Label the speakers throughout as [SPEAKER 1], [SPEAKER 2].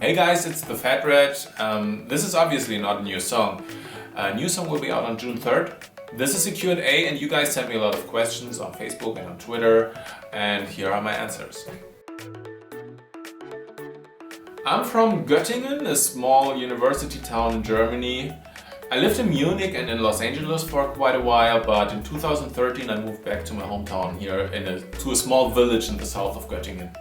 [SPEAKER 1] Hey guys, it's TheFatRat. This is obviously not a new song. A new song will be out on June 3rd. This is a Q&A and you guys sent me a lot of questions on Facebook and on Twitter, and here are my answers. I'm from Göttingen, a small university town in Germany. I lived in Munich and in Los Angeles for quite a while, but in 2013 I moved back to my hometown here to a small village in the south of Göttingen.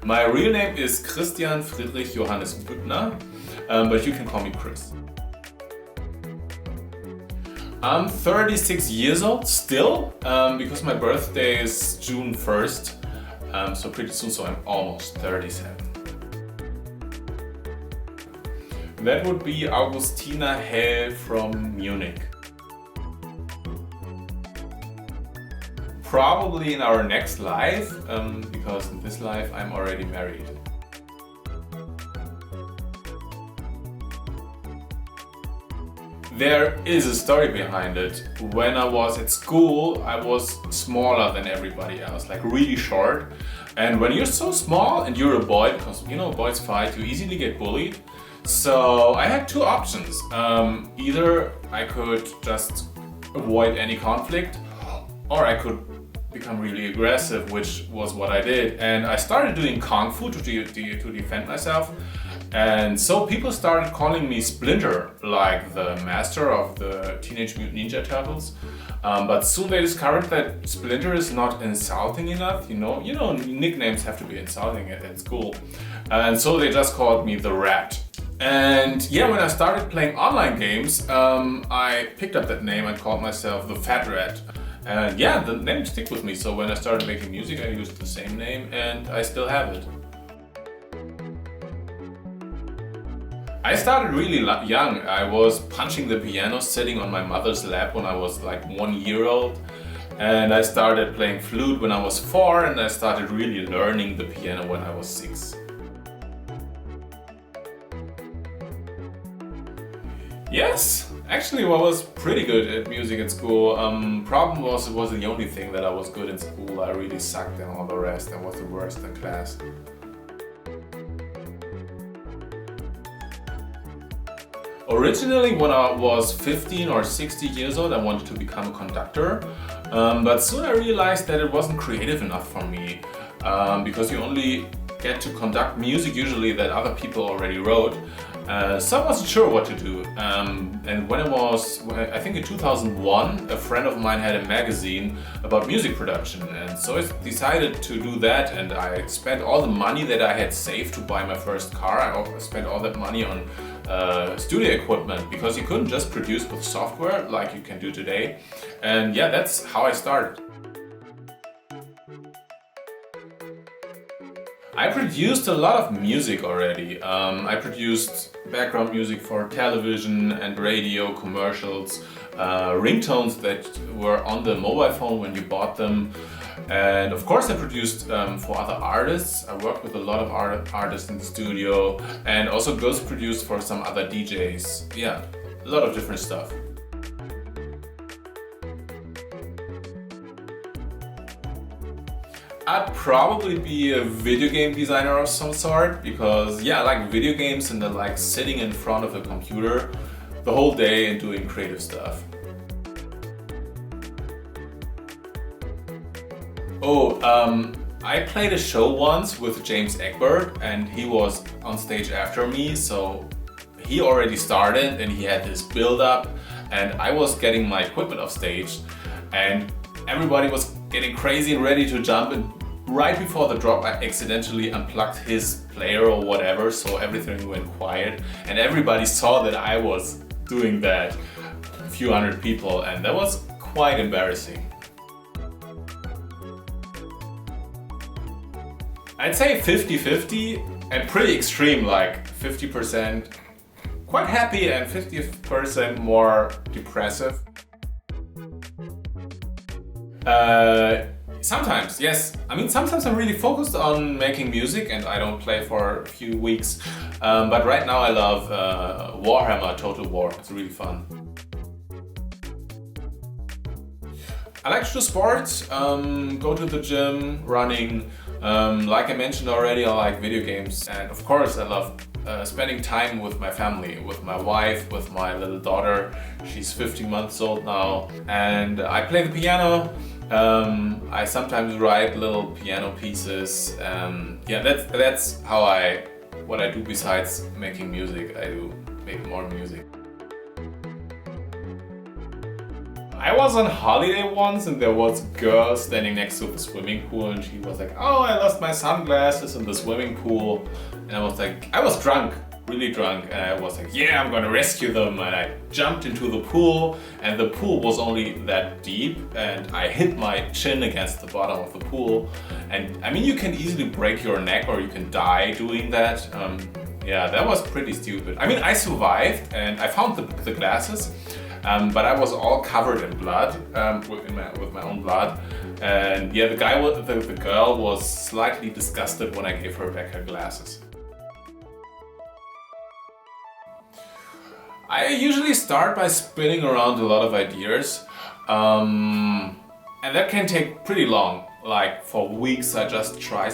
[SPEAKER 1] My real name is Christian Friedrich Johannes Büttner, but you can call me Chris. I'm 36 years old still, because my birthday is June 1st, so pretty soon, so I'm almost 37. That would be Augustina Hell from Munich. Probably in our next life, because in this life I'm already married. There is a story behind it. When I was at school, I was smaller than everybody else, like really short. And when you're so small and you're a boy, because you know boys fight, you easily get bullied. So I had two options. Either I could just avoid any conflict, or I could become really aggressive, which was what I did. And I started doing Kung Fu to defend myself. And so people started calling me Splinter, like the master of the Teenage Mutant Ninja Turtles. But soon they discovered that Splinter is not insulting enough. You know, nicknames have to be insulting at school. And so they just called me the Rat. And yeah, when I started playing online games, I picked up that name and called myself TheFatRat. And yeah, the name stuck with me, so when I started making music I used the same name and I still have it. I started really young. I was punching the piano sitting on my mother's lap when I was like 1 year old. And I started playing flute when I was 4, and I started really learning the piano when I was 6. Yes, actually I was pretty good at music at school. Problem was, it wasn't the only thing that I was good in school. I really sucked in all the rest and was the worst in class. Originally, when I was 15 or 16 years old, I wanted to become a conductor. But soon I realized that it wasn't creative enough for me, because you only get to conduct music usually that other people already wrote. So I wasn't sure what to do. And when I think in 2001, a friend of mine had a magazine about music production. And so I decided to do that, and I spent all the money that I had saved to buy my first car. I spent all that money on studio equipment, because you couldn't just produce with software like you can do today. And yeah, that's how I started. I produced a lot of music already. I produced background music for television and radio, commercials, ringtones that were on the mobile phone when you bought them. And of course I produced for other artists. I worked with a lot of artists in the studio, and also ghost produced for some other DJs. Yeah, a lot of different stuff. I'd probably be a video game designer of some sort, because yeah, I like video games and I like sitting in front of a computer the whole day and doing creative stuff. I played a show once with James Egbert, and he was on stage after me, so he already started and he had this build up, and I was getting my equipment off stage, and everybody was getting crazy and ready to jump, and right before the drop I accidentally unplugged his player or whatever, so everything went quiet, and everybody saw that I was doing that, a few hundred people, and that was quite embarrassing. I'd say 50-50, and pretty extreme, like 50% quite happy and 50% more depressive. Sometimes, yes. I mean, sometimes I'm really focused on making music and I don't play for a few weeks. But right now I love Warhammer Total War. It's really fun. I like to do sports, go to the gym, running, Like I mentioned already, I like video games, and of course I love spending time with my family, with my wife, with my little daughter. She's 15 months old now, and I play the piano. I sometimes write little piano pieces. Yeah, that's what I do besides making music. I do make more music. I was on holiday once and there was a girl standing next to the swimming pool and she was like, "Oh, I lost my sunglasses in the swimming pool." And I was like, I was drunk, really drunk, and I was like, "Yeah, I'm gonna rescue them." And I jumped into the pool and the pool was only that deep and I hit my chin against the bottom of the pool. And I mean, you can easily break your neck or you can die doing that. Yeah, that was pretty stupid. I mean, I survived and I found the glasses. But I was all covered in blood, with my own blood, and yeah, the girl was slightly disgusted when I gave her back her glasses. I usually start by spinning around a lot of ideas, and that can take pretty long. Like for weeks, I just try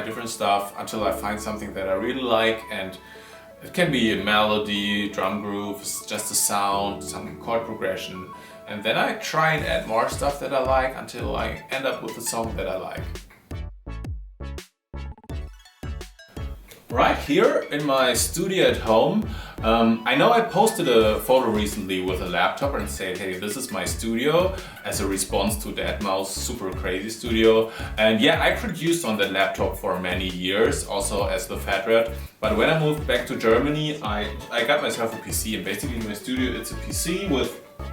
[SPEAKER 1] different stuff until I find something that I really like, and it can be a melody, drum grooves, just a sound, some chord progression, and then I try and add more stuff that I like until I end up with a song that I like. Right here in my studio at home, I know I posted a photo recently with a laptop and said, "Hey, this is my studio," as a response to deadmau5's Super Crazy Studio. And yeah, I produced on that laptop for many years, also as TheFatRat. But when I moved back to Germany, I got myself a PC, and basically in my studio it's a PC with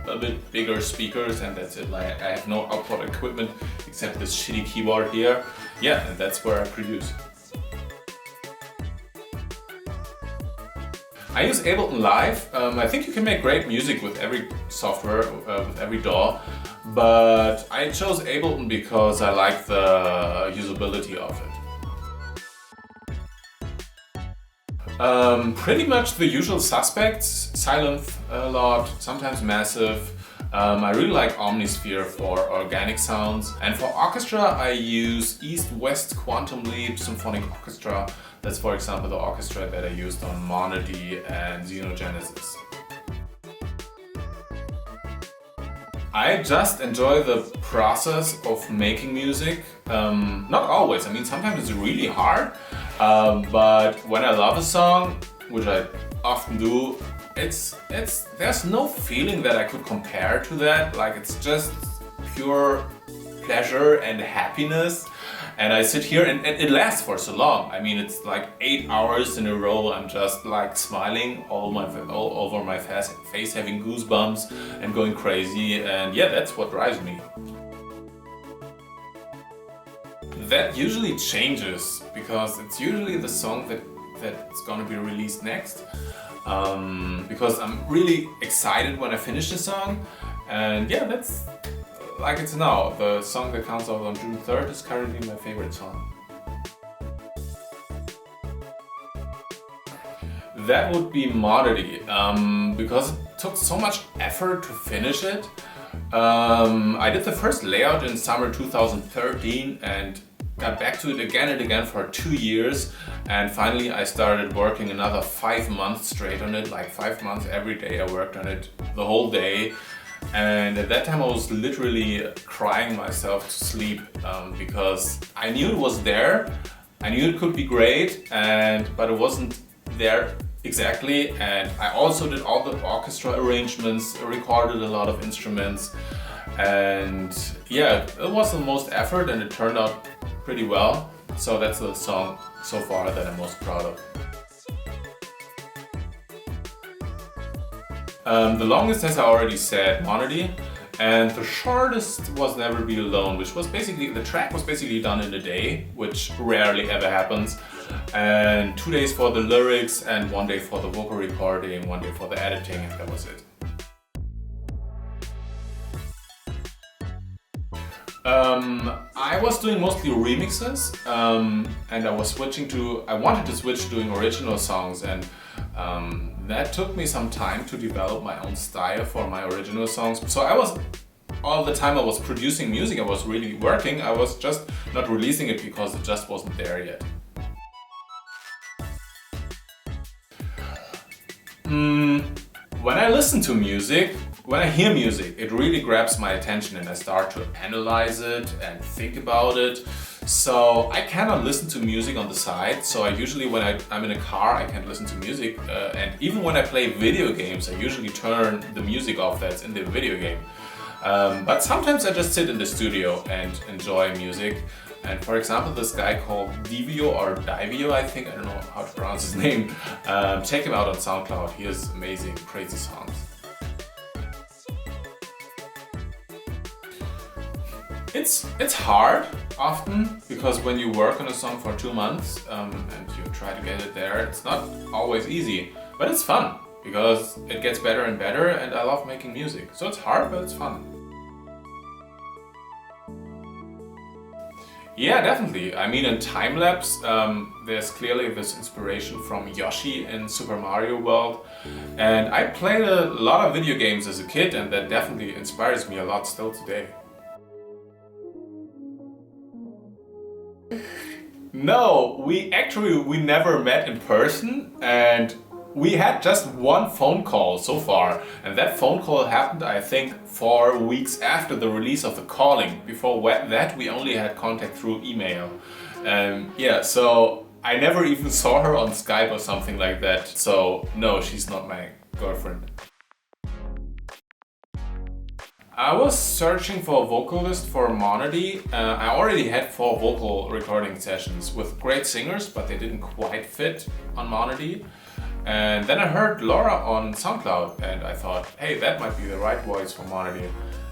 [SPEAKER 1] a bit bigger speakers, and that's it. Like, I have no output equipment except this shitty keyboard here. Yeah, and that's where I produce. I use Ableton Live. I think you can make great music with every software, with every DAW, but I chose Ableton because I like the usability of it. Pretty much the usual suspects, silent a lot, sometimes massive. I really like Omnisphere for organic sounds, and for orchestra I use East-West Quantum Leap Symphonic Orchestra. That's, for example, the orchestra that I used on Monody and Xenogenesis. I just enjoy the process of making music. Not always, I mean sometimes it's really hard, but when I love a song, which I often do, there's no feeling that I could compare to that. Like, it's just pure pleasure and happiness. And I sit here and it lasts for so long. I mean, it's like 8 hours in a row. I'm just like smiling all over my face, having goosebumps and going crazy. And yeah, that's what drives me. That usually changes because it's usually the song that's gonna be released next. Because I'm really excited when I finish the song. And yeah, that's like it's now. The song that comes out on June 3rd is currently my favorite song. That would be Monody, because it took so much effort to finish it. I did the first layout in summer 2013 and got back to it again and again for 2 years, and finally I started working another 5 months straight on it, like 5 months every day I worked on it the whole day. And at that time I was literally crying myself to sleep, because I knew it was there, I knew it could be great, but it wasn't there exactly. And I also did all the orchestra arrangements, recorded a lot of instruments, and yeah, it was the most effort and it turned out pretty well. So that's the song so far that I'm most proud of. The longest, as I already said, Monody, and the shortest was Never Be Alone, which was basically, the track was basically done in a day, which rarely ever happens, and 2 days for the lyrics and 1 day for the vocal recording, 1 day for the editing, and that was it. I was doing mostly remixes, and I wanted to switch to doing original songs, and that took me some time to develop my own style for my original songs. So I was all the time I was producing music, I was really working, I was just not releasing it because it just wasn't there yet. When I listen to music, when I hear music, it really grabs my attention and I start to analyze it and think about it. So I cannot listen to music on the side. So I usually, when I'm in a car, I can't listen to music. And even when I play video games, I usually turn the music off that's in the video game. But sometimes I just sit in the studio and enjoy music. And for example, this guy called Divio or Divio, I think, I don't know how to pronounce his name. Check him out on SoundCloud. He has amazing, crazy songs. It's hard often because when you work on a song for 2 months and you try to get it there, it's not always easy, but it's fun because it gets better and better, and I love making music. So it's hard, but it's fun. Yeah, definitely. I mean, in time-lapse, there's clearly this inspiration from Yoshi in Super Mario World. And I played a lot of video games as a kid, and that definitely inspires me a lot still today. No, we never met in person, and we had just one phone call so far, and that phone call happened, I think, 4 weeks after the release of The Calling. Before that, we only had contact through email. Yeah, so I never even saw her on Skype or something like that. So no, she's not my girlfriend. I was searching for a vocalist for Monody. I already had 4 vocal recording sessions with great singers, but they didn't quite fit on Monody. And then I heard Laura on SoundCloud and I thought, hey, that might be the right voice for Monody.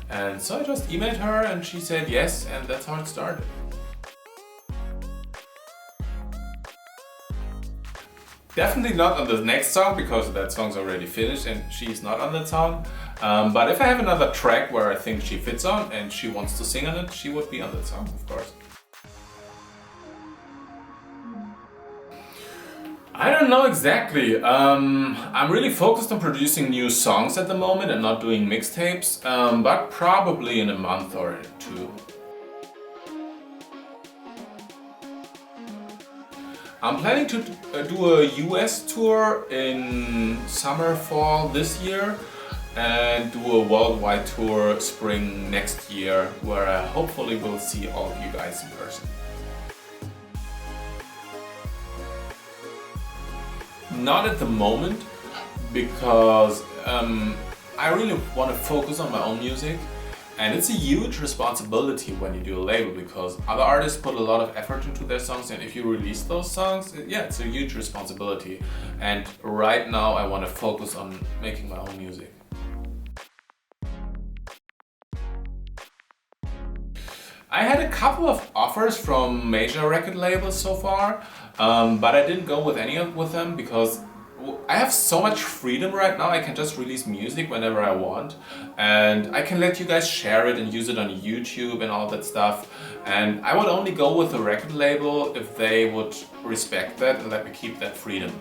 [SPEAKER 1] And so I just emailed her and she said yes, and that's how it started. Definitely not on the next song because that song's already finished and she's not on that song. But if I have another track where I think she fits on and she wants to sing on it, she would be on that song, of course. I don't know exactly. I'm really focused on producing new songs at the moment and not doing mixtapes, but probably in a month or 2. I'm planning to do a US tour in summer, fall this year and do a worldwide tour spring next year where I hopefully will see all of you guys in person. Not at the moment because I really want to focus on my own music. And it's a huge responsibility when you do a label because other artists put a lot of effort into their songs, and if you release those songs, yeah, it's a huge responsibility. And right now I want to focus on making my own music. I had a couple of offers from major record labels so far, but I didn't go with any of them because I have so much freedom right now. I can just release music whenever I want, and I can let you guys share it and use it on YouTube and all that stuff. And I would only go with a record label if they would respect that and let me keep that freedom.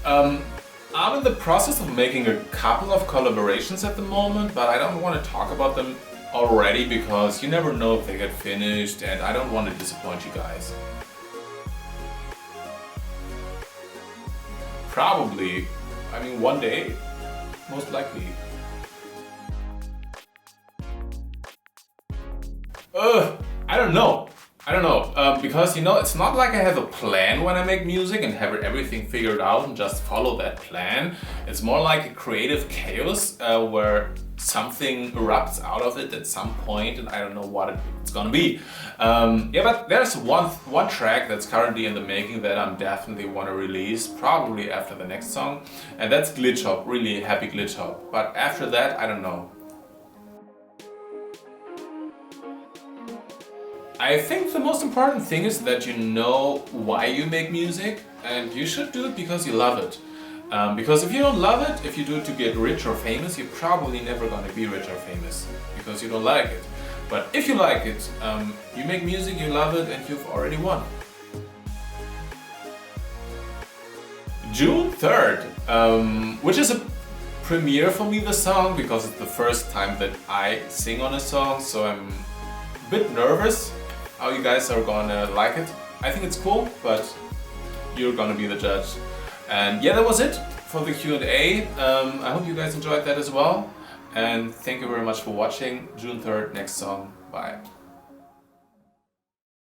[SPEAKER 1] I'm in the process of making a couple of collaborations at the moment, but I don't want to talk about them already because you never know if they get finished and I don't want to disappoint you guys. Probably, I mean, one day, most likely. I don't know. Because it's not like I have a plan when I make music and have everything figured out and just follow that plan. It's more like a creative chaos where something erupts out of it at some point and I don't know what it's gonna be. Yeah, but there's one track that's currently in the making that I'm definitely want to release, probably after the next song, and that's Glitch Hop, really happy Glitch Hop. But after that, I don't know. I think the most important thing is that you know why you make music, and you should do it because you love it. Because if you don't love it, if you do it to get rich or famous, you're probably never gonna be rich or famous because you don't like it. But if you like it, you make music, you love it, and you've already won. June 3rd, which is a premiere for me, the song, because it's the first time that I sing on a song, so I'm a bit nervous how you guys are gonna like it. I think it's cool, but you're gonna be the judge. And yeah, that was it for the Q&A. I hope you guys enjoyed that as well. And thank you very much for watching. June 3rd, next song. Bye.